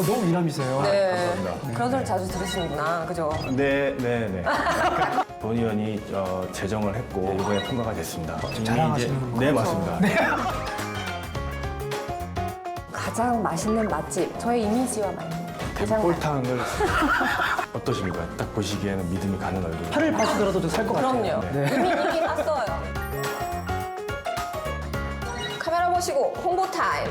너무 미남이세요. 네. 감사합니다. 그런 소리 자주 들으시는구나. 그죠? 네. 본 의원이 제정을 했고 이번에 통과가 됐습니다. 자랑하시는 거죠? 네, 맞습니다. 가장 맛있는 맛집. 저의 이미지와 맞는 가장 꼴탕을 어떠십니까? 딱 보시기에는 믿음이 가는 얼굴. 팔을 파시더라도 저 살 것 같아요. 그럼요. 네. 이미 봤어요. 카메라 보시고 홍보 타임.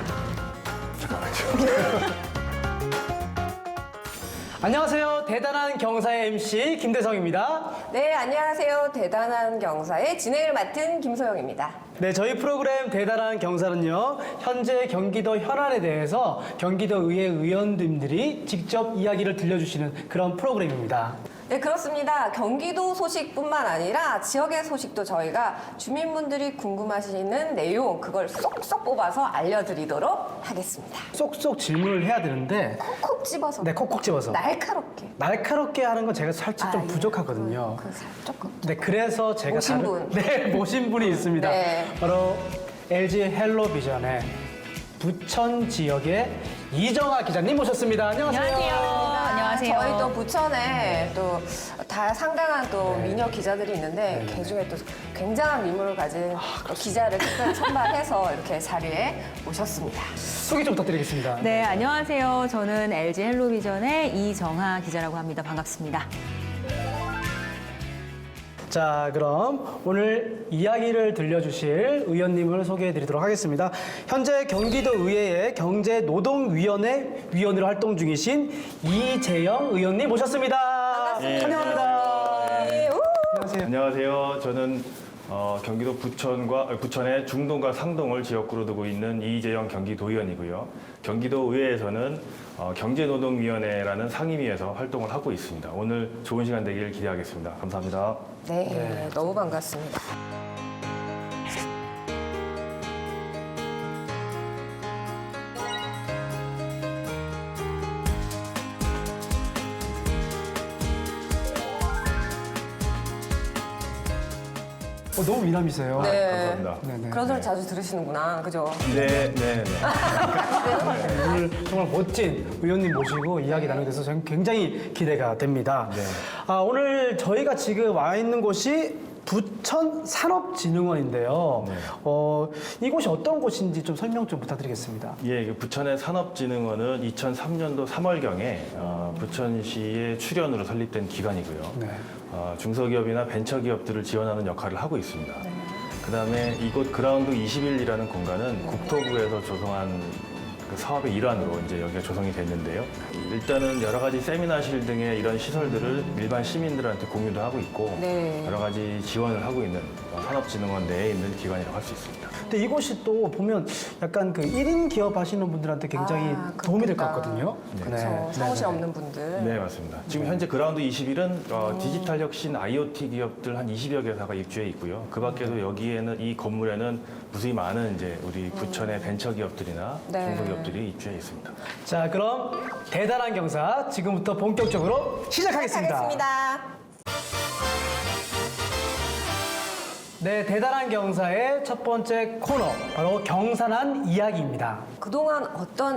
안녕하세요. 대단한 경사의 MC 김대성입니다. 네, 안녕하세요. 대단한 경사의 진행을 맡은 김소영입니다. 네, 저희 프로그램 대단한 경사는요, 현재 경기도 현안에 대해서 경기도의회 의원님들이 직접 이야기를 들려주시는 그런 프로그램입니다. 네, 그렇습니다. 경기도 소식뿐만 아니라 지역의 소식도 저희가 주민분들이 궁금하시는 내용, 그걸 쏙쏙 뽑아서 알려드리도록 하겠습니다. 쏙쏙 질문을 해야 되는데, 콕 집어서. 네, 콕콕 집어서. 날카롭게. 날카롭게 하는 건 제가 살짝 좀 예. 부족하거든요. 조금. 네, 그래서 제가 모신 분. 네, 모신 분이 있습니다. 네. 바로 LG 헬로비전의 부천 지역의 이정아 기자님 모셨습니다. 안녕하세요. 안녕하세요. 저희 또 부천에 또 다 상당한 또 미녀 기자들이 있는데 그 중에 또 굉장한 미모를 가진 또 기자를 특별히 선발해서 이렇게 자리에 모셨습니다. 소개 좀 부탁드리겠습니다. 네, 안녕하세요. 저는 LG 헬로비전의 이정하 기자라고 합니다. 반갑습니다. 자, 그럼 오늘 이야기를 들려주실 의원님을 소개해드리도록 하겠습니다. 현재 경기도 의회의 경제노동위원회 위원으로 활동 중이신 이재영 의원님 모셨습니다. 반갑습니다. 환영합니다. 네. 우! 안녕하세요. 안녕하세요. 저는 경기도 부천의 중동과 상동을 지역구로 두고 있는 이재영 경기도의원이고요. 경기도 의회에서는 경제노동위원회라는 상임위에서 활동을 하고 있습니다. 오늘 좋은 시간 되길 기대하겠습니다. 감사합니다. 네, 너무 반갑습니다. 너무 미남이세요. 네. 감사합니다. 네네. 그런 소리 자주 들으시는구나. 그죠? 네. 오늘 정말 멋진 의원님 모시고 이야기 나누게 돼서 저는 굉장히 기대가 됩니다. 네. 오늘 저희가 지금 와 있는 곳이 부천 산업진흥원인데요. 네. 이곳이 어떤 곳인지 좀 설명 좀 부탁드리겠습니다. 예, 부천의 산업진흥원은 2003년도 3월경에 부천시의 출연으로 설립된 기관이고요. 네. 중소기업이나 벤처기업들을 지원하는 역할을 하고 있습니다. 그다음에 이곳 그라운드 21이라는 공간은 국토부에서 조성한 그 사업의 일환으로 이제 여기가 조성이 됐는데요. 일단은 여러 가지 세미나실 등의 이런 시설들을 일반 시민들한테 공유도 하고 있고 네. 여러 가지 지원을 하고 있는 산업진흥원 내에 있는 기관이라고 할 수 있습니다. 근데 이곳이 또 보면 약간 그 1인 기업 하시는 분들한테 굉장히 도움이 될 것 같거든요. 그렇죠. 사무실 없는 분들. 네, 맞습니다. 지금 현재 그라운드 21은 디지털 혁신 IoT 기업들 한 20여 개사가 입주해 있고요. 그 밖에도 여기에는 이 건물에는 무수히 많은 이제 우리 부천의 벤처 기업들이나 네. 중소기업들이 입주해 있습니다. 자, 그럼 대단한 경사 지금부터 본격적으로 시작하겠습니다. 하겠습니다. 네, 대단한 경사의 첫 번째 코너 바로 경산한 이야기입니다. 그동안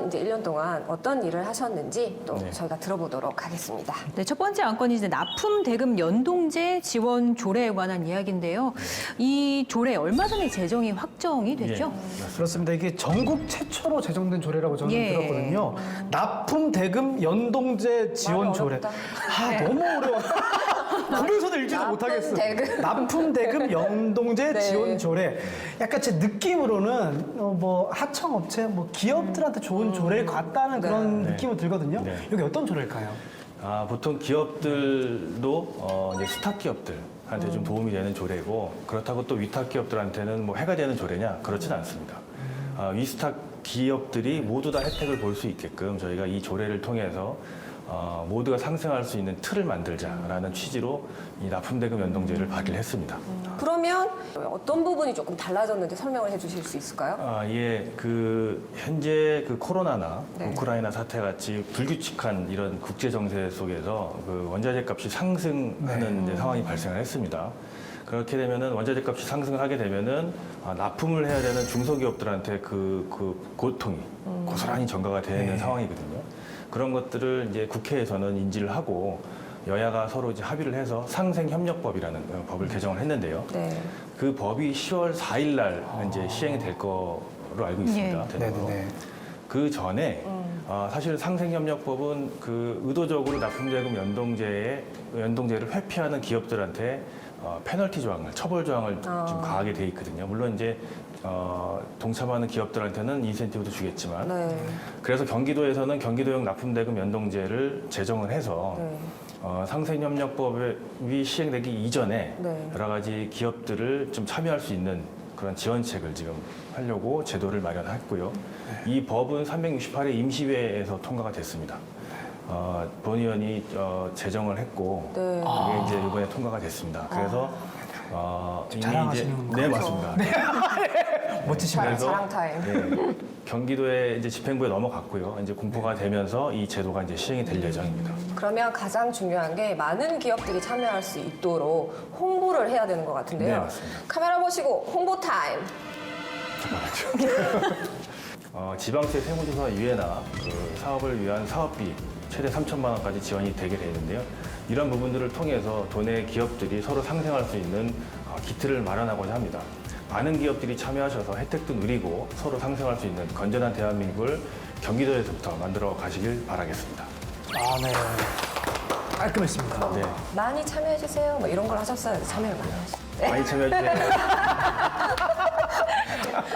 이제 1년 동안 어떤 일을 하셨는지 또 네. 저희가 들어보도록 하겠습니다. 네, 첫 번째 안건이 이제 납품 대금 연동제 지원 조례에 관한 이야기인데요. 이 조례 얼마 전에 제정이 확정이 됐죠? 그렇습니다. 이게 전국 최초로 제정된 조례라고 저는 예. 들었거든요. 납품 대금 연동제 지원 말이 조례. 어렵다. 너무 어려워. 보면서도 읽지도 납품 못하겠어. 대금. 납품 대금 연동제 네. 지원 조례. 약간 제 느낌으로는 뭐 하청업체, 뭐 기업들한테 좋은 조례일 것 같다는 그런 네. 느낌이 들거든요. 네. 여기 어떤 조례일까요? 보통 기업들도 이제 스타트 기업들한테 좀 도움이 되는 조례고 그렇다고 또 위탁 기업들한테는 뭐 해가 되는 조례냐 그렇지는 않습니다. 위스탁 기업들이 모두 다 혜택을 볼 수 있게끔 저희가 이 조례를 통해서 모두가 상생할 수 있는 틀을 만들자라는 취지로 이 납품대금 연동제를 발의를 했습니다. 그러면 어떤 부분이 조금 달라졌는지 설명을 해주실 수 있을까요? 예, 현재 코로나나 네. 우크라이나 사태 같이 불규칙한 이런 국제 정세 속에서 원자재 값이 상승하는 이제 상황이 발생을 했습니다. 그렇게 되면은 원자재 값이 상승을 하게 되면은 납품을 해야 되는 중소기업들한테 그 고통이 고스란히 전가가 되는 상황이거든요. 그런 것들을 이제 국회에서는 인지를 하고 여야가 서로 이제 합의를 해서 상생협력법이라는 법을 개정을 했는데요. 네. 그 법이 10월 4일 날 이제 시행이 될 거로 알고 있습니다. 예. 되는 거. 네네네. 그 전에 사실 상생협력법은 그 의도적으로 납품대금 연동제를 회피하는 기업들한테 페널티 조항을, 처벌 조항을 좀 가하게 돼 있거든요. 물론 이제 동참하는 기업들한테는 인센티브도 주겠지만, 네. 그래서 경기도에서는 경기도형 납품대금 연동제를 제정을 해서 네. 상생협력법이 시행되기 이전에 네. 여러 가지 기업들을 좀 참여할 수 있는 그런 지원책을 지금 하려고 제도를 마련했고요. 이 법은 368회 임시회에서 통과가 됐습니다. 본의원이 제정을 했고 네. 이게 이제 이번에 통과가 됐습니다. 그래서 이미 자랑하시는 네, 맞습니다. 멋지시네요. 자랑 타임. 네, 경기도의 이제 집행부에 넘어갔고요. 이제 공포가 되면서 이 제도가 이제 시행이 될 예정입니다. 그러면 가장 중요한 게 많은 기업들이 참여할 수 있도록 홍보를 해야 되는 것 같은데요. 네, 맞습니다. 카메라 보시고 홍보 타임. 지방세 세무조사위회나 그 사업을 위한 사업비 최대 3천만 원까지 지원이 되게 되는데요. 이런 부분들을 통해서 도내 기업들이 서로 상생할 수 있는 기틀을 마련하고자 합니다. 많은 기업들이 참여하셔서 혜택도 누리고 서로 상생할 수 있는 건전한 대한민국을 경기도에서부터 만들어 가시길 바라겠습니다. 아, 네. 깔끔했습니다. 네, 많이 참여해주세요. 뭐 이런 걸 하셨어야 돼. 참여를 많이 하시죠. 네. 많이 참여해주세요.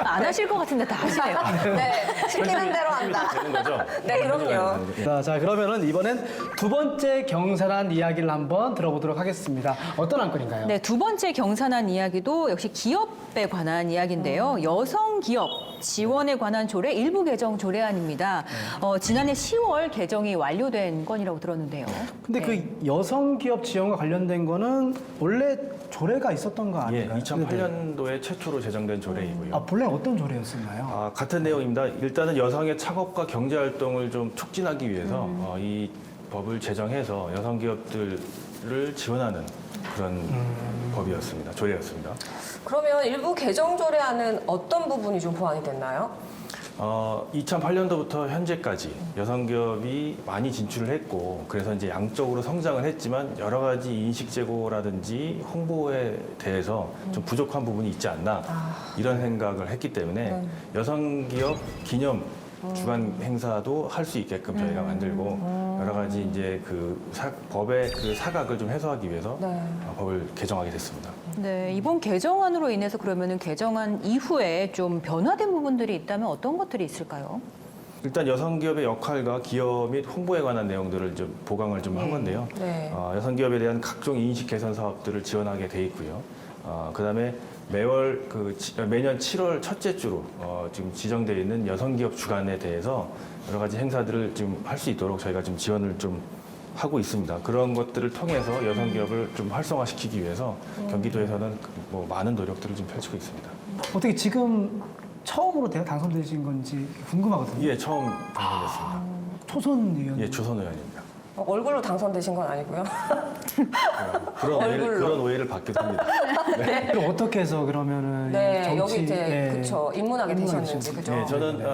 안 하실 것 같은데 다 하시네요. 네. 시키는 대로 한다. 되는 거죠? 네, 그럼요. 자, 그러면은 이번엔 두 번째 경사란 이야기를 한번 들어보도록 하겠습니다. 어떤 안건인가요? 네, 두 번째 경사난 이야기도 역시 기업에 관한 이야기인데요. 여성 기업 지원에 관한 조례 일부 개정 조례안입니다. 지난해 10월 개정이 완료된 건이라고 들었는데요. 근데 네. 그 여성 기업 지원과 관련된 거는 원래 조례가 있었던 거 예, 아닌가요? 2008년도에 최초로 제정된 조례이고요. 아, 본래 어떤 조례였었나요? 같은 내용입니다. 일단은 여성의 창업과 경제 활동을 좀 촉진하기 위해서 이 법을 제정해서 여성 기업들을 지원하는 그런 법이었습니다. 조례였습니다. 그러면 일부 개정 조례안은 어떤 부분이 좀 보완이 됐나요? 2008년도부터 현재까지 여성 기업이 많이 진출을 했고 그래서 이제 양적으로 성장을 했지만 여러 가지 인식 제고라든지 홍보에 대해서 좀 부족한 부분이 있지 않나 이런 생각을 했기 때문에 여성 기업 기념 주간 행사도 할 수 있게끔 저희가 만들고 여러 가지 이제 법의 그 사각을 좀 해소하기 위해서 네. 법을 개정하게 됐습니다. 네, 이번 개정안으로 인해서 그러면은 개정안 이후에 좀 변화된 부분들이 있다면 어떤 것들이 있을까요? 일단 여성 기업의 역할과 기업 및 홍보에 관한 내용들을 좀 보강을 좀 한 건데요. 네. 여성 기업에 대한 각종 인식 개선 사업들을 지원하게 돼 있고요. 그다음에 매년 7월 첫째 주로 지금 지정되어 있는 여성 기업 주간에 대해서 여러 가지 행사들을 좀 할 수 있도록 저희가 지금 지원을 좀 하고 있습니다. 그런 것들을 통해서 여성 기업을 좀 활성화시키기 위해서 경기도에서는 뭐 많은 노력들을 좀 펼치고 있습니다. 어떻게 지금 처음으로 당선되신 건지 궁금하거든요. 예, 처음 당선됐습니다. 초선 의원. 예, 조선 의원입니다. 얼굴로 당선되신 건 아니고요. 그런 오해를 받기도 합니다. 그럼 어떻게 해서 그러면은 네, 정치, 여기 이제 예, 그쵸 입문하게 되셨는지 그죠? 네, 저는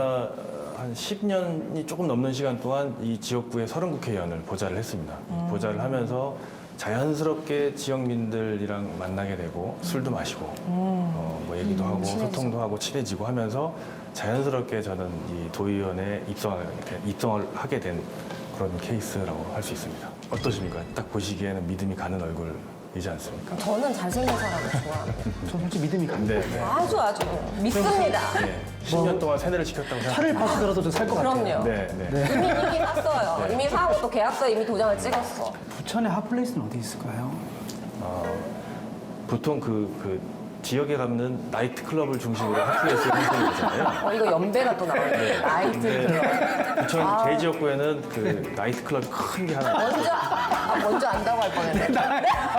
한 10년이 조금 넘는 시간 동안 이 지역구의 30국회의원을 보좌를 했습니다. 보좌를 하면서 자연스럽게 지역민들이랑 만나게 되고 술도 마시고 뭐 얘기도 하고 소통도 하고 친해지고 하면서 자연스럽게 저는 이 도의원에 입성을 하게 된 그런 케이스라고 할 수 있습니다. 어떠십니까? 딱 보시기에는 믿음이 가는 얼굴이지 않습니까? 저는 잘생긴 사람을 좋아합니다. 저 솔직히 믿음이 갑니다. 네, 네. 아주 믿습니다. 네. 10년 동안 세뇌를 시켰다고 차를 생각합니다. 파시더라도 좀 살 것 같아요. 그럼요. 네, 네. 이미 샀어요. 이미 사고 또 계약서 이미 도장을 찍었어. 부천의 핫플레이스는 어디 있을까요? 보통 지역에 가면 나이트 클럽을 중심으로 핫플레이스 형성이 되잖아요. 이거 연배가 또 나오네. 나이트 클럽. 부천 제 지역구에는 그 나이트 클럽이 큰 게 하나 있어요. 먼저 안다고 할 뻔했네.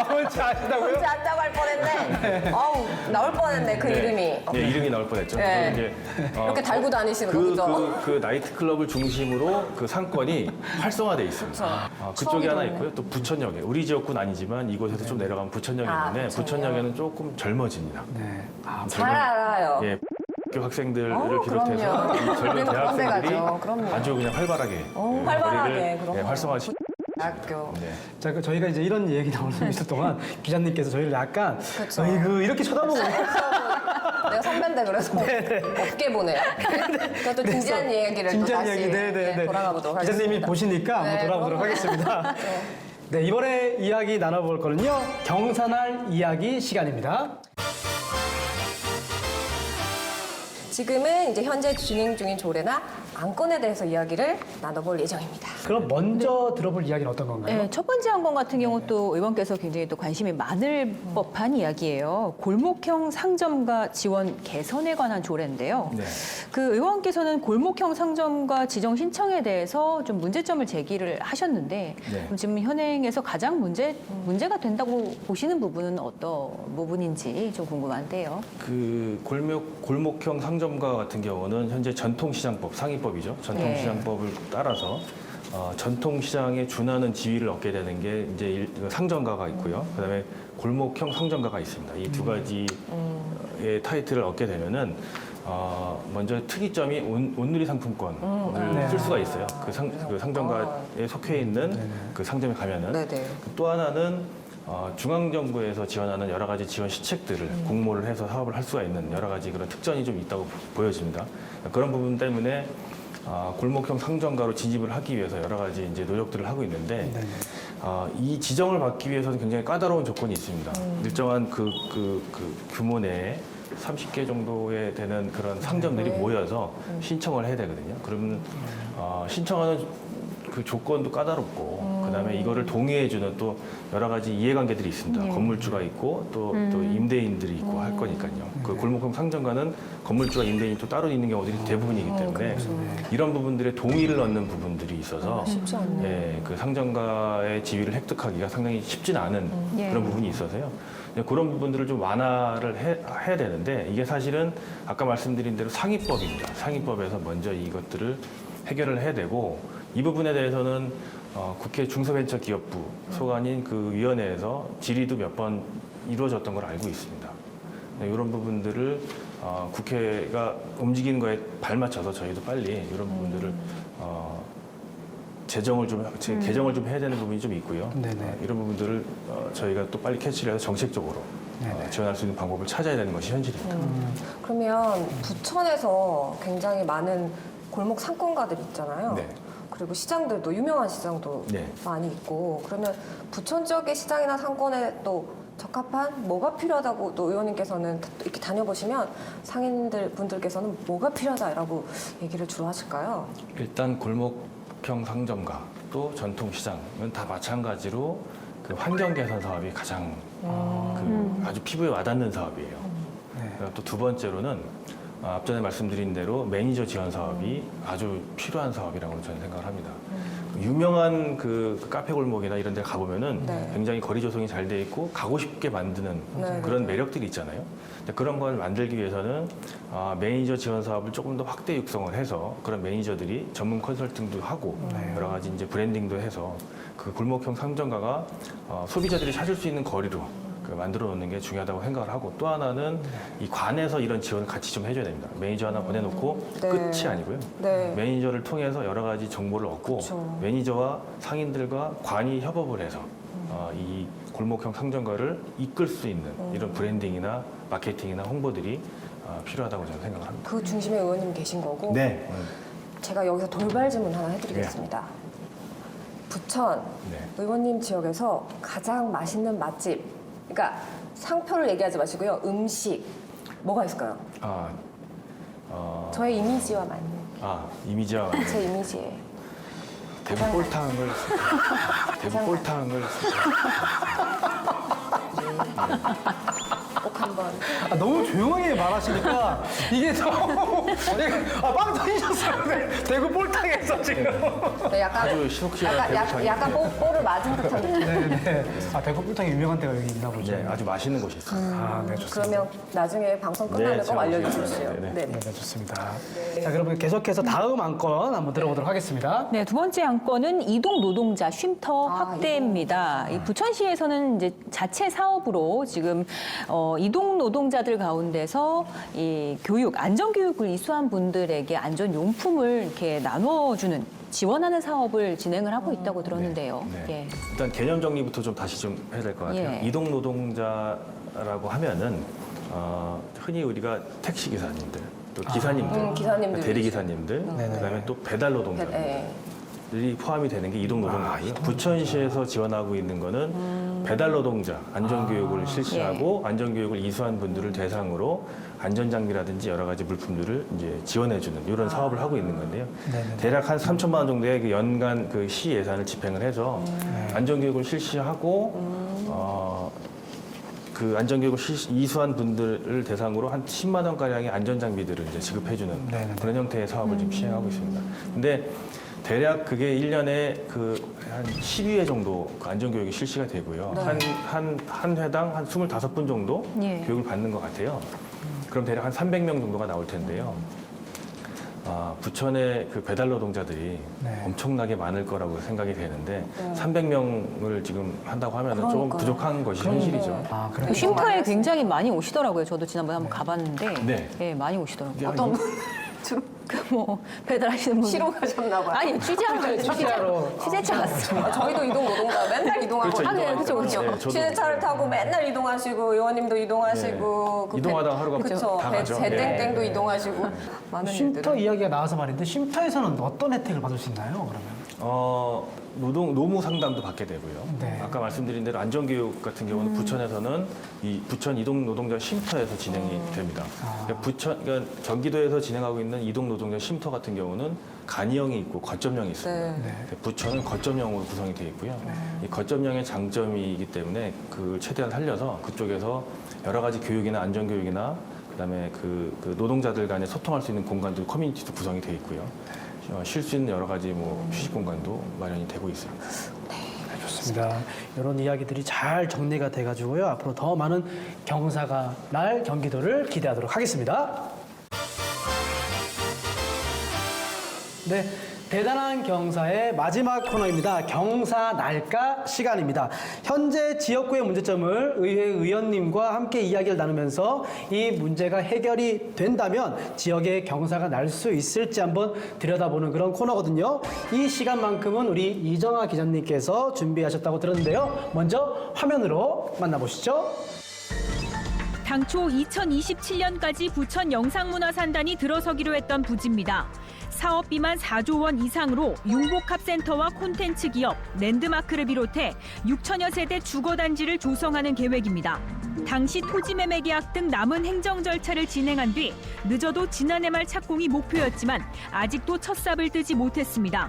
뭔지 아시다고요? 먼저 안다고 할 뻔했네. 아우, 나올 뻔했네, 그 이름이. 네, 이름이 나올 뻔했죠. 네. 그래서 이제, 이렇게 달고 다니시는 거죠? 그 나이트클럽을 중심으로 그 상권이 활성화돼 있습니다. 그쪽에 추억이 하나 돋네. 있고요. 또 부천역에 우리 지역구는 아니지만 이곳에서 좀 내려가면 부천역이 아, 있는데 부천역. 부천역에는 조금 젊어집니다. 네. 잘 알아요. 예, 학교 학생들을 어, 비롯해서 그럼요. 이 젊은 우리는 그런 데 대학생들이 가죠. 그럼요. 아주 그냥 활발하게 활발하게, 거리를, 그럼요. 활성화시. 대학교. 네. 자, 저희가 이제 이런 얘기 나오는 있을 동안 기자님께서 저희를 약간 그쵸. 어이구 이렇게 쳐다보고 내가 선배인데 그래서 없게 보네요. 그것도 진지한 얘기를 또 진지한 다시 이야기, 네. 돌아가 보도록 하겠습니다. 기자님이 보시니까 한번 네, 돌아보도록 그럼요. 하겠습니다. 네, 이번에 이야기 나눠볼 거는요. 경사날 이야기 시간입니다. 지금은 이제 현재 진행 중인 조례나 안건에 대해서 이야기를 나눠볼 예정입니다. 그럼 먼저 들어볼 이야기는 어떤 건가요? 네, 첫 번째 안건 같은 경우 또 의원께서 굉장히 또 관심이 많을 법한 이야기예요. 골목형 상점가 지원 개선에 관한 조례인데요. 네. 그 의원께서는 골목형 상점가 지정 신청에 대해서 좀 문제점을 제기를 하셨는데 네. 그럼 지금 현행에서 가장 문제가 된다고 보시는 부분은 어떤 부분인지 좀 궁금한데요. 그 골목형 상점가 같은 경우는 현재 전통시장법 상위법이죠. 전통시장법을 따라서 전통시장에 준하는 지위를 얻게 되는 게 이제 상점가가 있고요. 그다음에 골목형 상점가가 있습니다. 이 두 가지의 타이틀을 얻게 되면은 먼저 특이점이 온누리 상품권을 쓸 수가 있어요. 그 상점가에 속해 있는 그 상점에 가면은 네네. 또 하나는 중앙정부에서 지원하는 여러 가지 지원 시책들을 공모를 해서 사업을 할 수가 있는 여러 가지 그런 특전이 좀 있다고 보여집니다. 그런 부분 때문에 골목형 상점가로 진입을 하기 위해서 여러 가지 이제 노력들을 하고 있는데 이 지정을 받기 위해서는 굉장히 까다로운 조건이 있습니다. 일정한 그 규모 내에 30개 정도에 되는 그런 상점들이 모여서 신청을 해야 되거든요. 그러면 신청하는 그 조건도 까다롭고 그다음에 이거를 동의해주는 또 여러 가지 이해관계들이 있습니다. 건물주가 있고 또 임대인들이 있고 할 거니까요. 그 골목형 상점가는 건물주와 임대인이 또 따로 있는 경우들이 대부분이기 때문에 이런 부분들의 동의를 얻는 부분들이 있어서 쉽지 않네요. 예, 그 상점가의 지위를 획득하기가 상당히 쉽지는 않은 그런 부분이 있어서요. 그런 부분들을 좀 완화를 해야 되는데 이게 사실은 아까 말씀드린 대로 상위법입니다. 상위법에서 먼저 이것들을 해결을 해야 되고 이 부분에 대해서는 국회 중소벤처기업부 소관인 그 위원회에서 질의도 몇 번 이루어졌던 걸 알고 있습니다. 네, 이런 부분들을 국회가 움직이는 거에 발맞춰서 저희도 빨리 이런 부분들을 개정을 좀 해야 되는 부분이 좀 있고요. 네네. 이런 부분들을 저희가 또 빨리 캐치를 해서 정책적으로 지원할 수 있는 방법을 찾아야 되는 것이 현실입니다. 그러면 부천에서 굉장히 많은 골목 상권가들이 있잖아요. 네. 그리고 시장들도 유명한 시장도 네. 많이 있고 그러면 부천 지역의 시장이나 상권에 또 적합한 뭐가 필요하다고 또 의원님께서는 이렇게 다녀보시면 상인들 분들께서는 뭐가 필요하다라고 얘기를 주로 하실까요? 일단 골목형 상점가 또 전통시장은 다 마찬가지로 그 환경 개선 사업이 가장 그 아주 피부에 와닿는 사업이에요. 또 두 번째로는 앞전에 말씀드린 대로 매니저 지원 사업이 아주 필요한 사업이라고 저는 생각을 합니다. 유명한 그 카페 골목이나 이런 데 가보면은 네. 굉장히 거리 조성이 잘 돼 있고 가고 싶게 만드는 네. 그런 매력들이 있잖아요. 근데 그런 걸 만들기 위해서는 매니저 지원 사업을 조금 더 확대 육성을 해서 그런 매니저들이 전문 컨설팅도 하고 여러 가지 이제 브랜딩도 해서 그 골목형 상점가가 소비자들이 찾을 수 있는 거리로 만들어 놓는 게 중요하다고 생각을 하고 또 하나는 이 관에서 이런 지원을 같이 좀 해줘야 됩니다. 매니저 하나 보내놓고 네. 끝이 아니고요. 네. 매니저를 통해서 여러 가지 정보를 얻고 그쵸. 매니저와 상인들과 관이 협업을 해서 이 골목형 상점가를 이끌 수 있는 이런 브랜딩이나 마케팅이나 홍보들이 필요하다고 저는 생각을 합니다. 그 중심에 의원님 계신 거고 네. 제가 여기서 돌발 질문 하나 해드리겠습니다. 부천 네. 의원님 지역에서 가장 맛있는 맛집 그러니까 상표를 얘기하지 마시고요. 음식 뭐가 있을까요? 저의 이미지와 맞는 이미지와 제 이미지에 대구 볼탕을 꼭 한번. 너무 조용하게 말하시니까 이게 너무 빵 터지셨어요. 대구 볼탕에서 지금. 네, 약간 아주 시원시원한 대구탕이. 약간 볼을 맞은 듯한 느낌. 네네. 대구 볼탕이 유명한 데가 여기 있나 보죠. 네, 아주 맛있는 곳이 있습니다. 네, 좋습니다. 그러면 나중에 방송 끝나면 꼭 제가 알려주십시오. 네, 네. 네, 좋습니다. 자, 그러면 계속해서 다음 안건 한번 들어보도록 하겠습니다. 네, 두 번째 안건은 이동 노동자 쉼터 확대입니다. 이 부천시에서는 이제 자체 사업으로 지금 이동 노동자들 가운데서 이 교육, 안전 교육을 이수한 분들에게 안전 용품을 이렇게 나눠주는 지원하는 사업을 진행을 하고 있다고 들었는데요. 네. 예. 일단 개념 정리부터 좀 다시 좀 해야 될 것 같아요. 예. 이동 노동자라고 하면은 흔히 우리가 택시 기사님들, 또 기사님들, 기사님들. 대리 기사님들, 네네. 그다음에 또 배달 노동자들. 네. 들이 포함이 되는 게 이동 노동자고요. 부천시에서 지원하고 있는 거는 배달 노동자 안전 교육을 실시하고 안전 교육을 이수한 분들을 대상으로 안전 장비라든지 여러 가지 물품들을 이제 지원해 주는 이런 사업을 하고 있는 건데요. 네네. 대략 한 3천만 원 정도의 그 연간 그 시 예산을 집행을 해서 안전 교육을 실시하고 그 안전 교육을 이수한 분들을 대상으로 한 10만 원 가량의 안전 장비들을 이제 지급해 주는 네네. 그런 형태의 사업을 지금 시행하고 있습니다. 근데 대략 그게 1년에 그 한 12회 정도 그 안전교육이 실시가 되고요. 한 회당 한 25분 정도 예. 교육을 받는 것 같아요. 그럼 대략 한 300명 정도가 나올 텐데요. 부천의 그 배달 노동자들이 네. 엄청나게 많을 거라고 생각이 되는데 300명을 지금 한다고 하면 은 조금 부족한 것이 현실이죠. 그래요? 쉼터에 굉장히 많이 오시더라고요. 저도 지난번에 한번 가봤는데 네. 예, 많이 오시더라고요. 어떤 주로 뭐 배달하시는 분들. 쉬러 가셨나 봐요. 아니 취재하러 취재차 갔어요. 저희도 이동 노동자 맨날 이동하고 그렇죠, 있거든요. 이동하죠. 그렇죠. 네, 저도 취재차를 타고 맨날 이동하시고 의원님도 이동하시고 네. 이동하다가 하루가 그쵸. 다 가죠. 배땡땡도 네. 이동하시고 많은 쉼터 일들을. 이야기가 나와서 말인데 쉼터에서는 어떤 혜택을 받을 수 있나요, 그러면? 노무 상담도 받게 되고요. 네. 아까 말씀드린 대로 안전교육 같은 경우는 부천에서는 이 부천 이동 노동자 쉼터에서 진행이 됩니다. 그러니까 경기도에서 진행하고 있는 이동 노동자 쉼터 같은 경우는 간이형이 있고 거점형이 있습니다. 네. 부천은 거점형으로 구성이 되어 있고요. 이 거점형의 장점이기 때문에 그걸 최대한 살려서 그쪽에서 여러 가지 교육이나 안전교육이나 그다음에 그 노동자들 간에 소통할 수 있는 공간도 커뮤니티도 구성이 되어 있고요. 쉴 수 있는 여러 가지 휴식 공간도 마련이 되고 있습니다. 좋습니다. 이런 이야기들이 잘 정리가 돼가지고요. 앞으로 더 많은 경사가 날 경기도를 기대하도록 하겠습니다. 네. 대단한 경사의 마지막 코너입니다. 경사 날까 시간입니다. 현재 지역구의 문제점을 의회 의원님과 함께 이야기를 나누면서 이 문제가 해결이 된다면 지역의 경사가 날 수 있을지 한번 들여다보는 그런 코너거든요. 이 시간만큼은 우리 이정아 기자님께서 준비하셨다고 들었는데요. 먼저 화면으로 만나보시죠. 당초 2027년까지 부천 영상문화산단이 들어서기로 했던 부지입니다. 사업비만 4조 원 이상으로 융복합센터와 콘텐츠 기업, 랜드마크를 비롯해 6천여 세대 주거단지를 조성하는 계획입니다. 당시 토지 매매 계약 등 남은 행정 절차를 진행한 뒤 늦어도 지난해 말 착공이 목표였지만 아직도 첫 삽을 뜨지 못했습니다.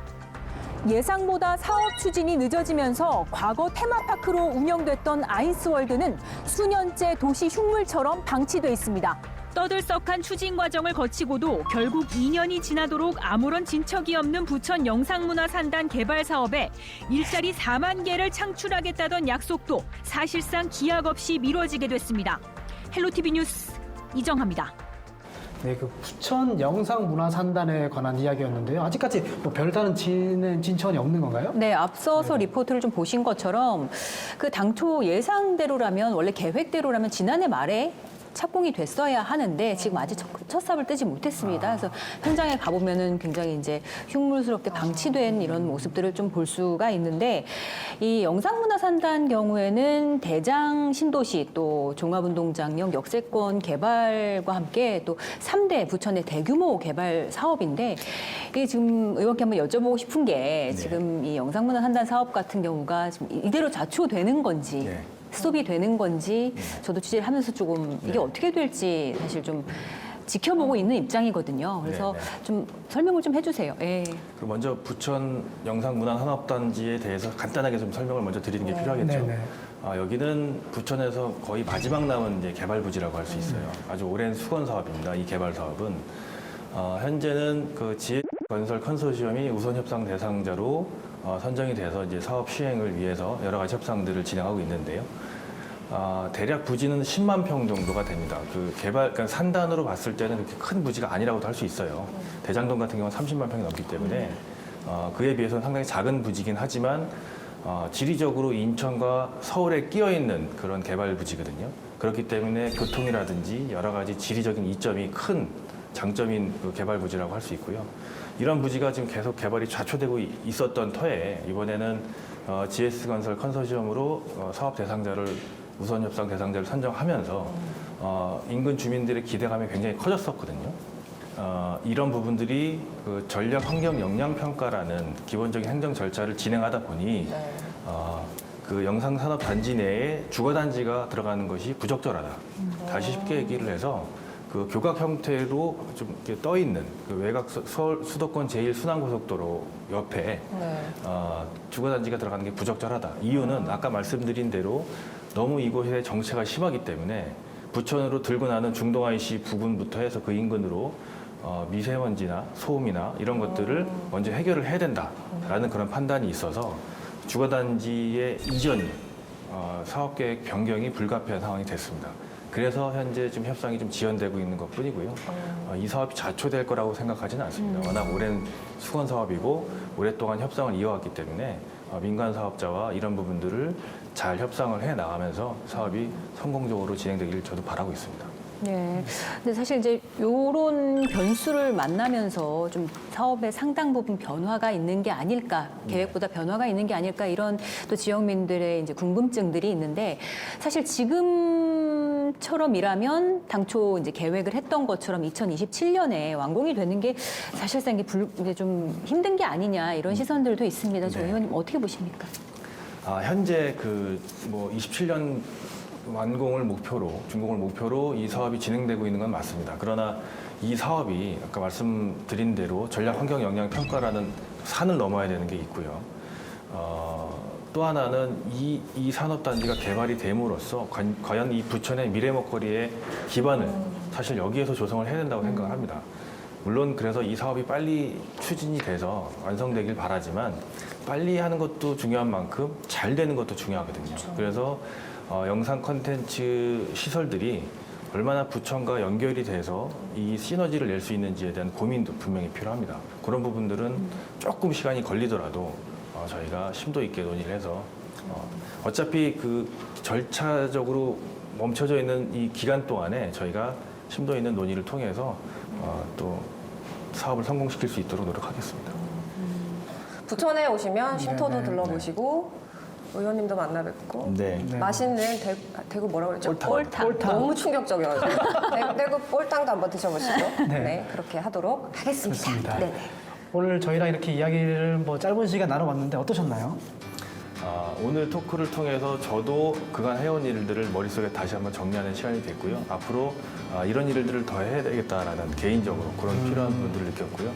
예상보다 사업 추진이 늦어지면서 과거 테마파크로 운영됐던 아이스월드는 수년째 도시 흉물처럼 방치돼 있습니다. 떠들썩한 추진 과정을 거치고도 결국 2년이 지나도록 아무런 진척이 없는 부천 영상문화산단 개발 사업에 일자리 4만 개를 창출하겠다던 약속도 사실상 기약 없이 미뤄지게 됐습니다. 헬로티비 뉴스 이정하입니다. 네, 그 부천 영상문화산단에 관한 이야기였는데요. 아직까지 뭐 별다른 진전이 없는 건가요? 네, 앞서서 리포트를 좀 보신 것처럼 그 당초 예상대로라면 원래 계획대로라면 지난해 말에 착공이 됐어야 하는데 지금 아직 첫 삽을 뜨지 못했습니다. 그래서 현장에 가보면은 굉장히 이제 흉물스럽게 방치된 이런 모습들을 좀 볼 수가 있는데 이 영상문화산단 경우에는 대장 신도시 또 종합운동장역 역세권 개발과 함께 또 3대 부천의 대규모 개발 사업인데 이게 지금 의원께 한번 여쭤보고 싶은 게 지금 이 영상문화산단 사업 같은 경우가 지금 이대로 좌초되는 건지 네. 스톱이 되는 건지 저도 취재를 하면서 조금 이게 어떻게 될지 사실 좀 지켜보고 있는 입장이거든요. 그래서 네, 네. 좀 설명을 좀 해주세요. 예. 그럼 먼저 부천 영상문화산업단지에 대해서 간단하게 좀 설명을 먼저 드리는 게 필요하겠죠. 네, 네. 여기는 부천에서 거의 마지막 남은 이제 개발 부지라고 할 수 있어요. 아주 오랜 수건 사업입니다. 이 개발 사업은 현재는 그 지혜건설 컨소시엄이 우선 협상 대상자로 선정이 돼서 이제 사업 시행을 위해서 여러 가지 협상들을 진행하고 있는데요. 대략 부지는 10만 평 정도가 됩니다. 그 개발, 그러니까 산단으로 봤을 때는 그렇게 큰 부지가 아니라고도 할 수 있어요. 대장동 같은 경우는 30만 평이 넘기 때문에 그에 비해서는 상당히 작은 부지긴 하지만 지리적으로 인천과 서울에 끼어 있는 그런 개발 부지거든요. 그렇기 때문에 교통이라든지 여러 가지 지리적인 이점이 큰 장점인 그 개발 부지라고 할 수 있고요. 이런 부지가 지금 계속 개발이 좌초되고 있었던 터에 이번에는 GS건설 컨소시엄으로 사업 대상자를 우선 협상 대상자를 선정하면서 인근 주민들의 기대감이 굉장히 커졌었거든요. 이런 부분들이 그 전략 환경 영향 평가라는 기본적인 행정 절차를 진행하다 보니 네. 그 영상산업 단지 내에 주거 단지가 들어가는 것이 부적절하다. 다시 쉽게 얘기를 해서 그 교각 형태로 좀 이렇게 떠 있는 그 외곽 서울 수도권 제1순환고속도로 옆에 네. 주거 단지가 들어가는 게 부적절하다. 이유는 아까 말씀드린 대로 너무 이곳에 정체가 심하기 때문에 부천으로 들고 나는 중동 IC 부근부터 해서 그 인근으로 미세먼지나 소음이나 이런 것들을 먼저 해결을 해야 된다라는 그런 판단이 있어서 주거단지의 이전이 사업계획 변경이 불가피한 상황이 됐습니다. 그래서 현재 좀 협상이 좀 지연되고 있는 것 뿐이고요. 이 사업이 좌초될 거라고 생각하지는 않습니다. 워낙 오랜 수건 사업이고 오랫동안 협상을 이어왔기 때문에 민간 사업자와 이런 부분들을 잘 협상을 해 나가면서 사업이 성공적으로 진행되기를 저도 바라고 있습니다. 네. 근데 사실 이제 요런 변수를 만나면서 좀 사업에 상당 부분 변화가 있는 게 아닐까, 계획보다 변화가 있는 게 아닐까 이런 또 지역민들의 이제 궁금증들이 있는데 사실 지금처럼이라면 당초 이제 계획을 했던 것처럼 2027년에 완공이 되는 게 사실상 이게 좀 힘든 게 아니냐 이런 시선들도 있습니다. 조 네. 의원님 어떻게 보십니까? 현재 그 뭐 27년 완공을 목표로, 준공을 목표로 이 사업이 진행되고 있는 건 맞습니다. 그러나 이 사업이 아까 말씀드린 대로 전략 환경 영향 평가라는 산을 넘어야 되는 게 있고요. 또 하나는 이 산업단지가 개발이 됨으로써 과연 이 부천의 미래 먹거리의 기반을 사실 여기에서 조성을 해야 된다고 생각을 합니다. 물론 그래서 이 사업이 빨리 추진이 돼서 완성되길 바라지만 빨리 하는 것도 중요한 만큼 잘 되는 것도 중요하거든요. 그래서 영상 콘텐츠 시설들이 얼마나 부천과 연결이 돼서 이 시너지를 낼 수 있는지에 대한 고민도 분명히 필요합니다. 그런 부분들은 조금 시간이 걸리더라도 저희가 심도 있게 논의를 해서 어차피 그 절차적으로 멈춰져 있는 이 기간 동안에 저희가 심도 있는 논의를 통해서 또 사업을 성공시킬 수 있도록 노력하겠습니다. 부천에 오시면 쉼터도 네, 네, 들러보시고 의원님도 만나 뵙고 네. 네. 맛있는 대구 뭐라고 그랬죠? 꼴탕. 너무 충격적이어가지고 대구 꼴탕도 한번 드셔보시고 네. 네, 그렇게 하도록 하겠습니다. 좋습니다. 네. 오늘 저희랑 이렇게 이야기를 뭐 짧은 시간 나눠봤는데 어떠셨나요? 오늘 토크를 통해서 저도 그간 해온 일들을 머릿속에 다시 한번 정리하는 시간이 됐고요. 앞으로 이런 일들을 더 해야 되겠다라는 개인적으로 그런 필요한 부분들을 느꼈고요.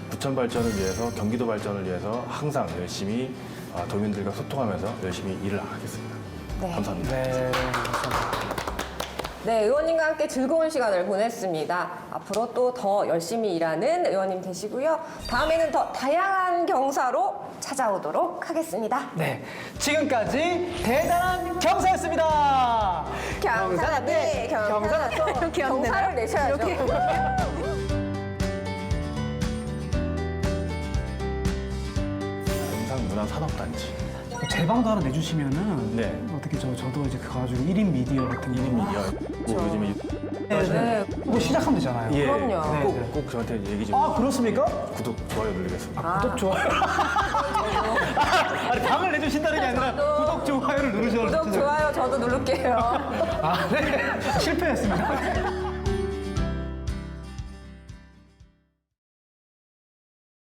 부천 발전을 위해서, 경기도 발전을 위해서 항상 열심히 도민들과 소통하면서 열심히 일을 하겠습니다. 네. 감사합니다. 네, 감사합니다. 네, 의원님과 함께 즐거운 시간을 보냈습니다. 앞으로 또 더 열심히 일하는 의원님 되시고요. 다음에는 더 다양한 경사로 찾아오도록 하겠습니다. 네, 지금까지 대단한 경사였습니다. 경사, 네, 경사, 이렇게 하면 경사를 되나요? 내셔야죠. 영상문화산업단지. 제 방도 하나 내주시면은 네. 어떻게 저도 이제 그거 가지고 1인 미디어 같은 거 1인 미디어. 뭐 요즘에 네, 네. 네. 이거 시작하면 되잖아요. 예, 그럼요. 네, 꼭, 네. 꼭 저한테 얘기 좀. 아, 그렇습니까? 구독, 좋아요 누르겠습니다. 구독, 좋아요. 아니, 방을 내주신다는 게 아니라 구독, 좋아요를 누르셔야 구독, 좋아요 저도 누를게요. 아, 네. 실패했습니다.